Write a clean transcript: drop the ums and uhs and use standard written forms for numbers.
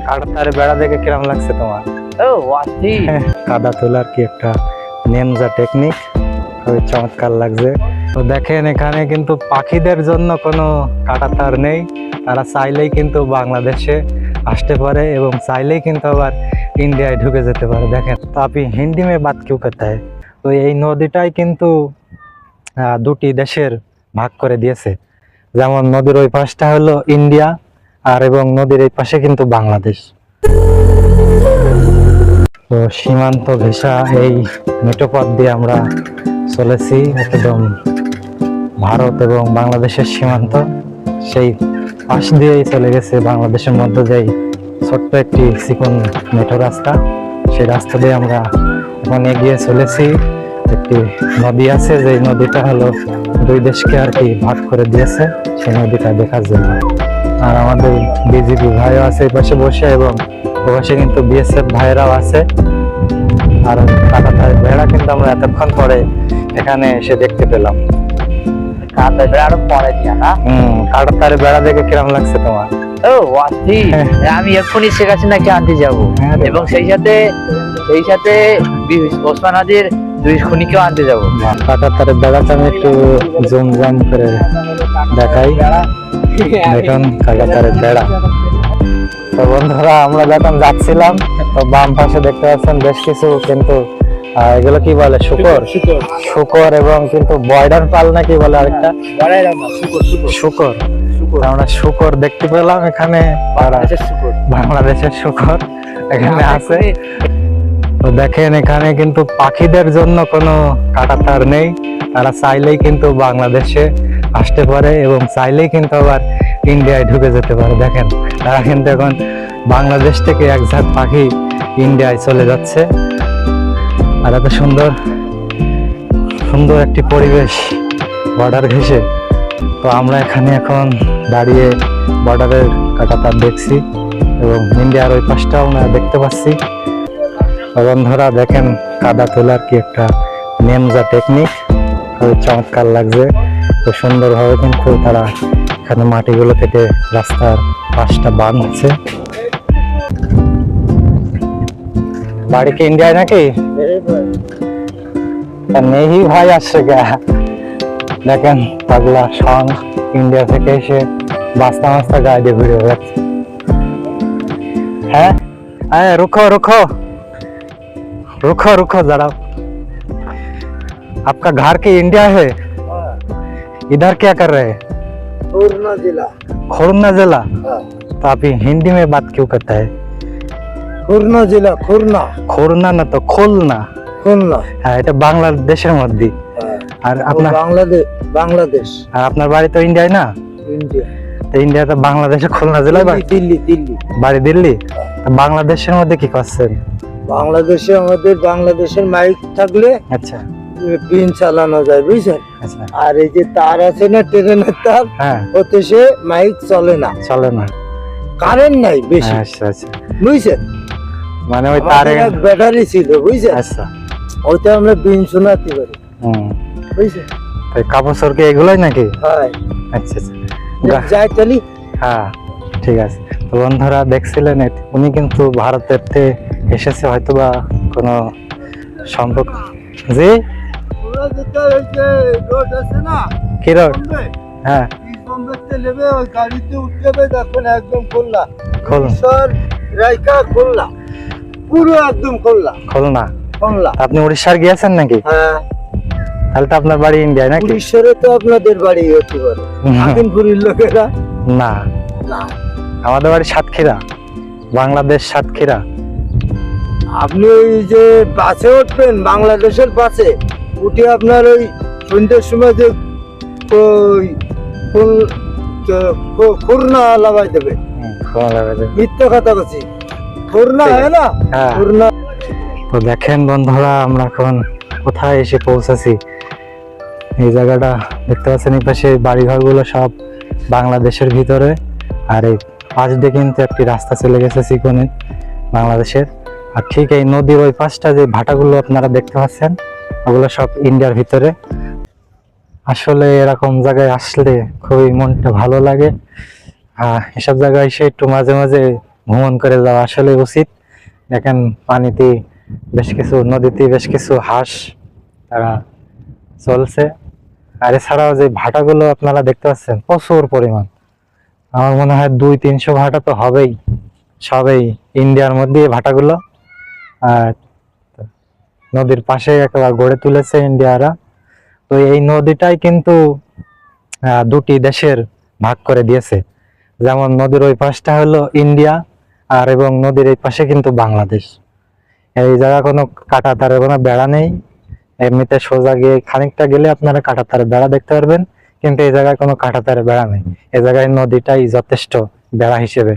কাঁটাতারে বেড়া দেখে কিরম লাগছে তোমার? ও ওয়াতি কাদা তোলার কি একটা নেমজা টেকনিক, খুবই চমৎকার লাগছে। তো দেখেন এখানে কিন্তু পাখিদের জন্য কোনো কাঁটাতার নেই, তারা চাইলেই কিন্তু বাংলাদেশে আসতে পারে এবং চাইলেই কিন্তু আবার ইন্ডিয়ায় ঢুকে যেতে পারে। দেখেন তো আপনি হিন্দি মে বাত কিউ করতে হয়। তো এই নদীটাই কিন্তু দুটি দেশের ভাগ করে দিয়েছে, যেমন নদীর ওই পাশটা হলো ইন্ডিয়া আর এবং নদীর এই পাশে কিন্তু বাংলাদেশ। তো সীমান্ত ঘেঁষা এই মেঠোপথ দিয়ে আমরা চলেছি একদম ভারত এবং বাংলাদেশের সীমান্ত, সেই পাশ দিয়েই চলে গেছে বাংলাদেশের মধ্যে যেই ছোট্ট একটি চিকন মেঠো রাস্তা, সেই রাস্তা দিয়ে আমরা এখন এগিয়ে চলেছি। একটি নদী আছে, যেই নদীটা হলো দুই দেশকে আর কি ভাগ করে দিয়েছে, সেই নদীটা দেখার জন্য। আর আমাদের বিজিবি ভাইও আছে এই পাশে বসে এবং ও পাশে কিন্তু বিএসএফ ভাইরাও আছে। আর কাঁটাতার বেড়া কিন্তু আমরা এতক্ষণ পরে এখানে এসে দেখতে পেলাম। কাঁটাতার বেড়া আরো পরে দিয়া না। কাঁটাতার বেড়া দেখে কিরম লাগছে তোমার? ও ওয়াতি আমি এক্ষুনি শেখ হাসিনাকে আনতে যাবো এবং সেই সাথে ওসমান হাদির দুই খুনিকেও আনতে যাবো। কাঁটাতার বেড়াটা আমি একটু জুম জাম করে দেখাই। দেখুন কাঁটাতারের বেড়া। তো বন্ধুরা আমরা যখন যাচ্ছিলাম তো বাম পাশে দেখতে পাচ্ছেন বেশ কিছু কিন্তু এগুলো কি বলে শুকর, শুকর এবং কিন্তু বর্ডার পাল নাকি বলে আরেকটা শুকর। আমরা শুকর দেখতে পেলাম এখানে, বাংলাদেশের শুকর এখানে আছে। তো দেখেন এখানে কিন্তু পাখিদের জন্য কোনো কাঁটাতার নেই, তারা চাইলেই কিন্তু বাংলাদেশে আসতে পারে এবং চাইলেই কিন্তু আবার ইন্ডিয়ায় ঢুকে যেতে পারে। দেখেন তারা কিন্তু এখন বাংলাদেশ থেকে এক ঝাঁক পাখি ইন্ডিয়ায় চলে যাচ্ছে। আর এত সুন্দর সুন্দর একটি পরিবেশ বর্ডার ঘেঁষে। তো আমরা এখানে এখন দাঁড়িয়ে বর্ডারের কাঁটাতার দেখছি এবং ইন্ডিয়ার ওই পাশটাও আমরা দেখতে পাচ্ছি। বন্ধুরা দেখেন কাদা তোলার কি একটা নেমজা টেকনিক, খুবই চমৎকার লাগছে। খুব সুন্দরভাবে কিন্তু তারা এখানে মাটিগুলো কেটে রাস্তার পাশটা বাঁধছে। বাড়ি কি ইন্ডিয়ায় নাকি? নেই ভাই আসছে গা। দেখেন পাগলা সং ইন্ডিয়া থেকে এসে বাস্তা মাস্তা গায়ে দিয়ে ঘুরে যাচ্ছে। হ্যাঁ रुको रुको रुको रुको जरा, आपका घर की इंडिया है? इधर क्या कर रहे हैं? खुरना जिला। खुरना जिला? तो आप हिंदी में बात क्यों करता है? खुरना जिला। खुरना खुरना ना तो खुलना। খুলনা। হ্যাঁ এটা বাংলাদেশের মধ্যে। আর আপনার বাংলাদেশ। আর আপনার বাড়ি তো ইন্ডিয়ায় না? ইন্ডিয়া। তো ইন্ডিয়াতে বাংলাদেশে খুলনা জেলায় বাড়ি? দিল্লি। বাড়ি দিল্লি? বাংলাদেশের মধ্যে কি করছেন? বাংলাদেশে আমাদের বাংলাদেশের মাইক থাকলে আচ্ছা পিন চালানো যায়, বুঝছেন? আচ্ছা। আর এই যে তার আছে না ট্রেনের তার, হ্যাঁ ওতে সে মাইক চলে না, চলে না, কারেন্ট নাই বেশি। আচ্ছা আচ্ছা বুঝছেন? মানে ওই তারে ব্যাটারি ছিল, বুঝছেন? আচ্ছা ওতে আমরা পিন শোনাতে পারি, বুঝছেন? তাই কাপড় সরকে এগুলোই নাকি? হ্যাঁ আচ্ছা আচ্ছা যাই তালি। হ্যাঁ ঠিক আছে। তো বন্ধুরা দেখছিলেন উনি কিন্তু ভারতের থেকে এসেছে, হয়তো বা কোনো সম্পর্ক। জি রোড আছে না, কি রোড? হ্যাঁ নেবে ওই গাড়িতে উঠতে দেখবেন একদম খুলনা, খুলনা রাইকা খুলনা, পুরো একদম খুলনা। খুলনা? খুলনা। আপনি উড়িষ্যার গিয়েছেন নাকি? হ্যাঁ। তাহলে তো আপনার বাড়ি ইন্ডিয়ায় নাকি? উড়িষ্যারে তো আপনাদের বাড়ি হতে পারে, পুরীর লোকেরা না না, আমাদের বাড়ি সাতক্ষীরা, বাংলাদেশ সাতক্ষীরা। আপনি ওই যে বাসে উঠবেন, বাংলাদেশের বাসে উঠে আপনার ওই সন্ধ্যের সময় যে খুরনা লাগাই দেবে। মিথ্যা কথা বলছি, খুরনা হয় না, খুরনা। তো দেখেন বন্ধুরা আমরা এখন কোথায় এসে পৌঁছেছি। এই জায়গাটা দেখতে পাচ্ছেন, এই পাশে বাড়িঘর গুলো সব বাংলাদেশের ভিতরে, আর এই পাশ দিয়ে কিন্তু একটি রাস্তা চলে গেছে চিকনে বাংলাদেশের। আর ঠিক এই নদীর ওই পাশটা যে ভাটাগুলো আপনারা দেখতে পাচ্ছেন, ওগুলো সব ইন্ডিয়ার ভিতরে। আসলে এরকম জায়গায় আসলে খুবই মনটা ভালো লাগে। এসব জায়গায় এসে একটু মাঝে মাঝে ভ্রমণ করে যাওয়া আসলে উচিত। দেখেন পানিতে বেশ কিছু, নদীতে বেশ কিছু হাঁস তারা চলছে। আর এছাড়াও যে ভাটাগুলো আপনারা দেখতে পাচ্ছেন প্রচুর পরিমাণ, আমার মনে হয় 200-300 ভাটা তো হবেই, সবেই ইন্ডিয়ার মধ্যে এই ভাটাগুলো। আর নদীর পাশে একেবারে গড়ে তুলেছে ইন্ডিয়ারা। তো এই নদীটাই কিন্তু দুটি দেশের ভাগ করে দিয়েছে। যেমন নদীর ওই পাশটা হলো ইন্ডিয়া, আর এবং নদীর এই পাশে কিন্তু বাংলাদেশ। এই জায়গা কোনো কাঁটাতারের কোনো বেড়া নেই। এমনিতে সোজা গিয়ে খানিকটা গেলে আপনারা কাঁটাতারের বেড়া দেখতে পারবেন, কিন্তু এই জায়গায় কোনো কাঁটাতারের বেড়া নেই। এই জায়গায় নদীটাই যথেষ্ট বেড়া হিসেবে